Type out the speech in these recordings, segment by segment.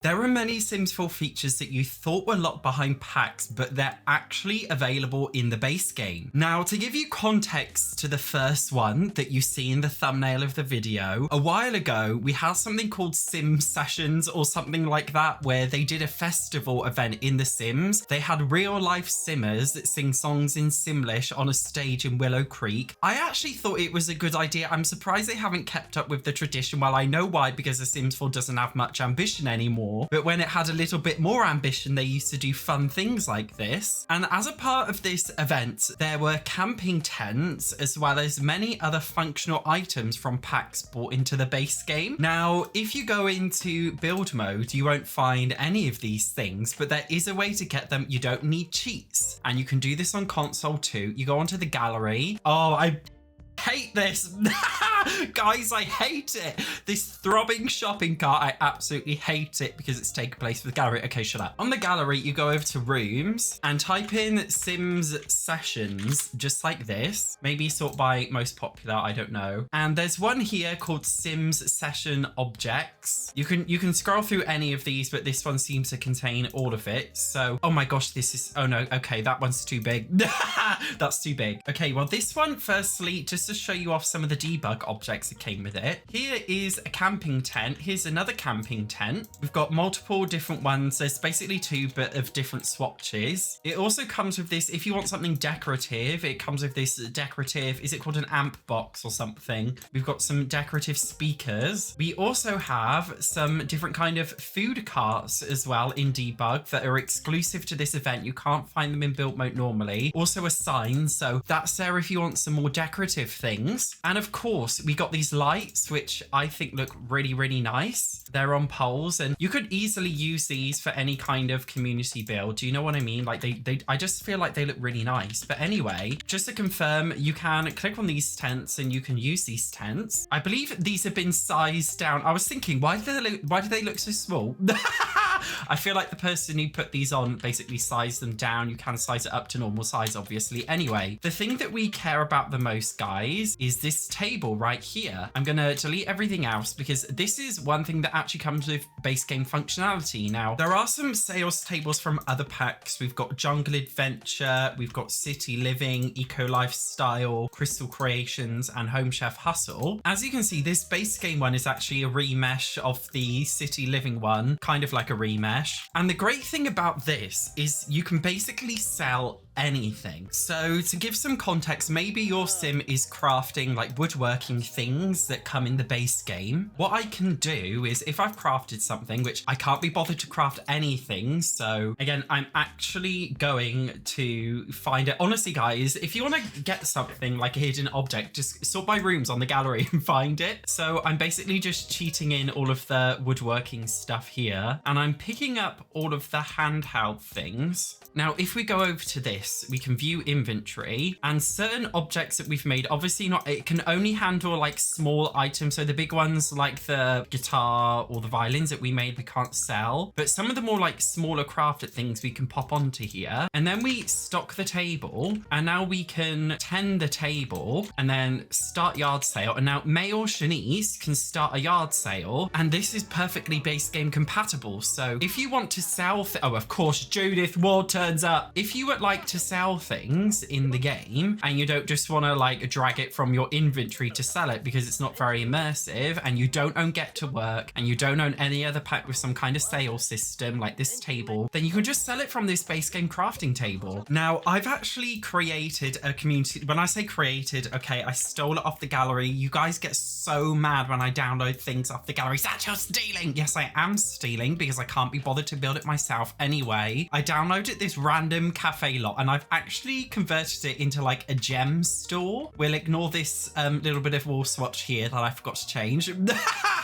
There are many Sims 4 features that you thought were locked behind packs, but they're actually available in the base game. Now, to give you context to the first one that you see in the thumbnail of the video, a while ago, we had something called Sim Sessions or something like that, where they did a festival event in The Sims. They had real life Simmers that sing songs in Simlish on a stage in Willow Creek. I actually thought it was a good idea. I'm surprised they haven't kept up with the tradition. Well, I know why, because The Sims 4 doesn't have much ambition anymore. But when it had a little bit more ambition, they used to do fun things like this. And as a part of this event, there were camping tents, as well as many other functional items from packs brought into the base game. Now, if you go into build mode, you won't find any of these things, but there is a way to get them. You don't need cheats. And you can do this on console too. You go onto the gallery. Oh, I hate this. Guys, I hate it. This throbbing shopping cart, I absolutely hate it because it's taken place with the gallery. Okay, shut up. On the gallery, you go over to rooms and type in Sims Sessions, just like this. Maybe sort by most popular, I don't know. And there's one here called Sims Session Objects. You can scroll through any of these, but this one seems to contain all of it. So, oh my gosh, this is, oh no, okay, that one's too big. That's too big. Okay, well, this one, firstly, just to show you off some of the debug objects that came with it. Here is a camping tent. Here's another camping tent. We've got multiple different ones. There's basically two, but of different swatches. It also comes with this, if you want something decorative, it comes with this decorative, is it called an amp box or something? We've got some decorative speakers. We also have some different kind of food carts as well in debug that are exclusive to this event. You can't find them in build mode normally. Also a sign, so that's there if you want some more decorative things. And of course, we got these lights, which I think look really, really nice. They're on poles and you could easily use these for any kind of community build. Do you know what I mean? Like I just feel like they look really nice. But anyway, just to confirm, you can click on these tents and you can use these tents. I believe these have been sized down. I was thinking, why do they look so small? I feel like the person who put these on basically sized them down. You can size it up to normal size, obviously. Anyway, the thing that we care about the most, guys, is this table right here. I'm gonna delete everything else because this is one thing that actually comes with base game functionality. Now, there are some sales tables from other packs. We've got Jungle Adventure, we've got City Living, Eco Lifestyle, Crystal Creations, and Home Chef Hustle. As you can see, this base game one is actually a remesh of the City Living one, kind of like a remesh. And the great thing about this is you can basically sell anything. So to give some context, maybe your sim is crafting like woodworking things that come in the base game. What I can do is if I've crafted something, which I can't be bothered to craft anything. So again, I'm actually going to find it. Honestly, guys, if you want to get something like a hidden object, just sort by rooms on the gallery and find it. So I'm basically just cheating in all of the woodworking stuff here and I'm picking up all of the handheld things. Now, if we go over to this, we can view inventory and certain objects that we've made, obviously not, it can only handle like small items. So the big ones like the guitar or the violins that we made, we can't sell, but some of the more like smaller crafted things we can pop onto here. And then we stock the table and now we can tend the table and then start yard sale. And now May or Shanice can start a yard sale and this is perfectly base game compatible. So if you want to sell, oh, of course, Judith Ward turns up. If you would like to sell things in the game and you don't just want to like drag it from your inventory to sell it because it's not very immersive and you don't own Get to Work and you don't own any other pack with some kind of sales system like this table, then you can just sell it from this base game crafting table. Now, I've actually created a community. When I say created, okay, I stole it off the gallery. You guys get so mad when I download things off the gallery. Satch, you're stealing. Yes, I am stealing because I can't be bothered to build it myself anyway. I downloaded this random cafe lot and I've actually converted it into like a gem store. We'll ignore this little bit of wall swatch here that I forgot to change.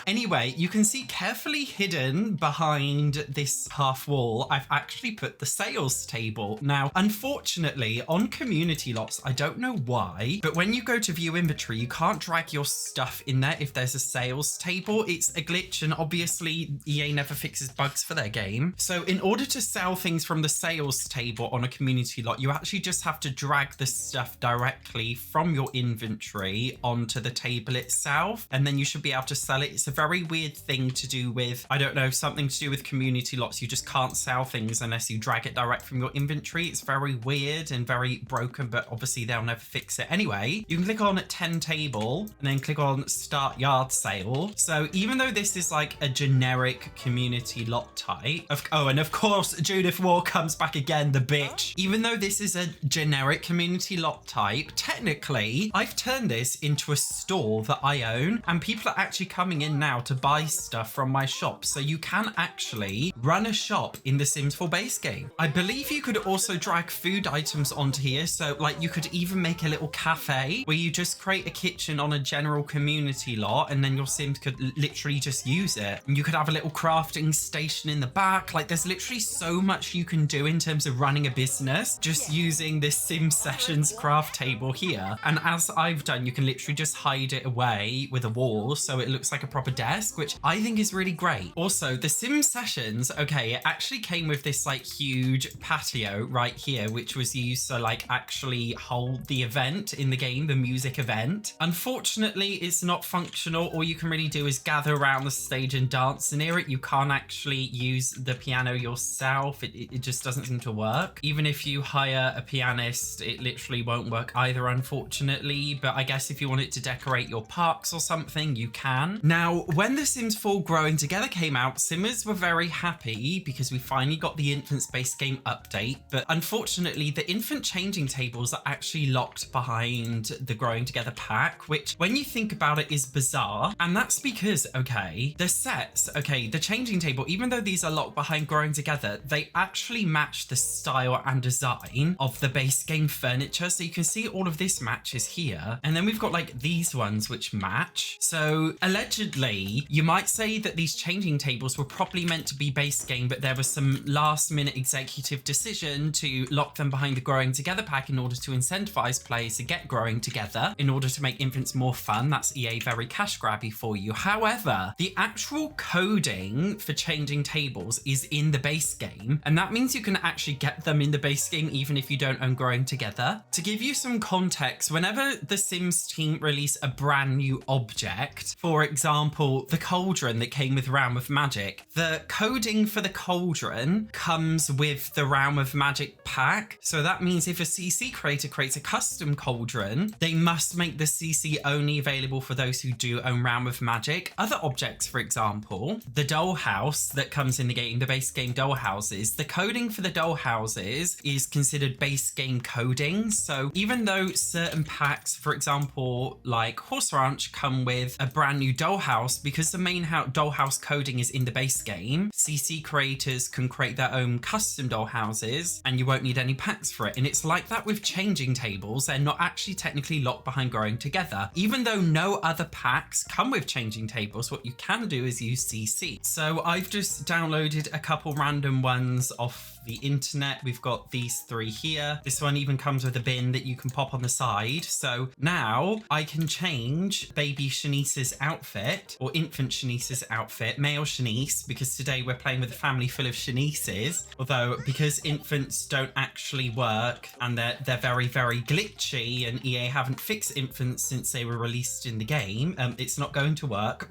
Anyway, you can see carefully hidden behind this half wall, I've actually put the sales table. Now, unfortunately, on community lots, I don't know why, but when you go to view inventory, you can't drag your stuff in there if there's a sales table. It's a glitch, and obviously EA never fixes bugs for their game. So in order to sell things from the sales table on a community lot, you actually just have to drag the stuff directly from your inventory onto the table itself, and then you should be able to sell it. It's a very weird thing to do with, I don't know, something to do with community lots. You just can't sell things unless you drag it direct from your inventory. It's very weird and very broken, but obviously they'll never fix it. Anyway, you can click on 10 table and then click on start yard sale. So even though this is like a generic community lot type and of course Judith Ward comes back again, the bitch. Even though this is a generic community lot type, technically I've turned this into a store that I own, and people are actually coming in now to buy stuff from my shop. So you can actually run a shop in the Sims 4 base game. I believe you could also drag food items onto here. So like you could even make a little cafe where you just create a kitchen on a general community lot, and then your Sims could literally just use it. And you could have a little crafting station in the back. Like there's literally so much you can do in terms of running a business just using this Sim Sessions craft table here. And as I've done, you can literally just hide it away with a wall so it looks like a proper desk, which I think is really great. Also, the Sim Sessions, okay, it actually came with this like huge patio right here, which was used to like actually hold the event in the game, the music event. Unfortunately, it's not functional. All you can really do is gather around the stage and dance near it. You can't actually use the piano yourself. It just doesn't seem to work. Even if you hire a pianist, it literally won't work either, unfortunately. But I guess if you want it to decorate your parks or something, you can. Now, when The Sims 4 Growing Together came out, Simmers were very happy because we finally got the infant space game update. But unfortunately, the infant changing tables are actually locked behind the Growing Together pack, which when you think about it is bizarre. And that's because, okay, the sets, okay, the changing table, even though these are locked behind Growing Together, they actually match the style and design of the base game furniture. So you can see all of this matches here. And then we've got like these ones which match. So allegedly, you might say that these changing tables were probably meant to be base game, but there was some last minute executive decision to lock them behind the Growing Together pack in order to incentivize players to get Growing Together in order to make infants more fun. That's EA very cash grabby for you. However, the actual coding for changing tables is in the base game, and that means you can actually get them in the base game even if you don't own Growing Together. To give you some context, whenever the Sims team release a brand new object, for example, the cauldron that came with Realm of Magic, the coding for the cauldron comes with the Realm of Magic pack. So that means if a CC creator creates a custom cauldron, they must make the CC only available for those who do own Realm of Magic. Other objects, for example, the dollhouse that comes in the game, the base game dollhouses, the coding for the dollhouses is considered base game coding. So even though certain packs, for example, like Horse Ranch, come with a brand new dollhouse, because the main dollhouse coding is in the base game, CC creators can create their own custom dollhouses and you won't need any packs for it. And it's like that with changing tables. They're not actually technically locked behind Growing Together. Even though no other packs come with changing tables, what you can do is use CC. So I've just downloaded a couple random ones off the internet. We've got these three here. This one even comes with a bin that you can pop on the side. So now I can change baby Shanice's outfit, or infant Shanice's outfit, male Shanice, because today we're playing with a family full of Shanices. Although because infants don't actually work and they're very, very glitchy, and EA haven't fixed infants since they were released in the game, it's not going to work.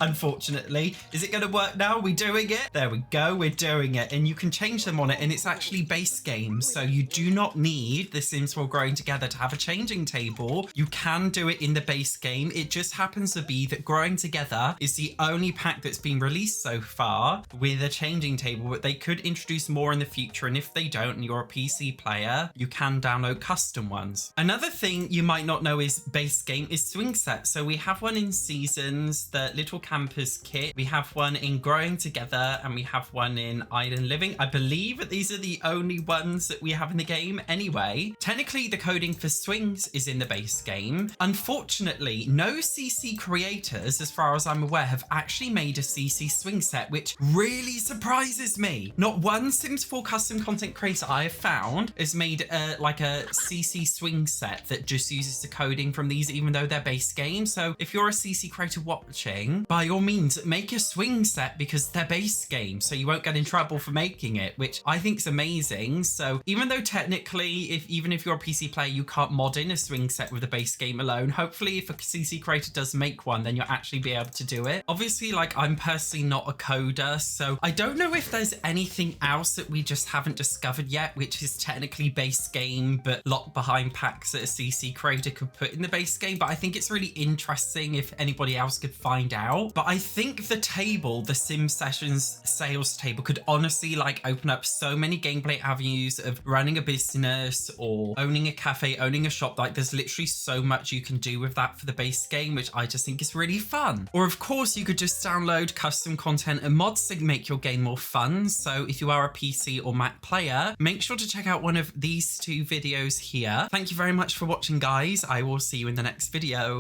Unfortunately. Is it going to work now? Are we doing it? There we go. We're doing it. And you can change them on it, and it's actually base game. So you do not need the Sims 4 Growing Together to have a changing table. You can do it in the base game. It just happens to be that Growing Together is the only pack that's been released so far with a changing table, but they could introduce more in the future. And if they don't, and you're a PC player, you can download custom ones. Another thing you might not know is base game is swing sets. So we have one in Seasons, the Little Campers kit. We have one in Growing Together, and we have one in Island Living. I believe that these are the only ones that we have in the game anyway. Technically, the coding for swings is in the base game. Unfortunately, no CC creators, as far as I'm aware, have actually made a CC swing set, which really surprises me. Not one Sims 4 custom content creator I have found has made like a CC swing set that just uses the coding from these, even though they're base game. So if you're a CC creator watching, swing, by all means make a swing set because they're base game, so you won't get in trouble for making it, which I think is amazing. So even though technically, even if you're a PC player, you can't mod in a swing set with the base game alone, hopefully if a CC creator does make one, then you'll actually be able to do it. Obviously, like, I'm personally not a coder, so I don't know if there's anything else that we just haven't discovered yet, which is technically base game but locked behind packs that a CC creator could put in the base game. But I think it's really interesting if anybody else could find out. But I think the table, the Sim Sessions sales table, could honestly like open up so many gameplay avenues of running a business or owning a cafe, owning a shop. Like, there's literally so much you can do with that for the base game, which I just think is really fun. Or of course, you could just download custom content and mods to make your game more fun. So if you are a PC or Mac player, make sure to check out one of these two videos here. Thank you very much for watching, guys. I will see you in the next video.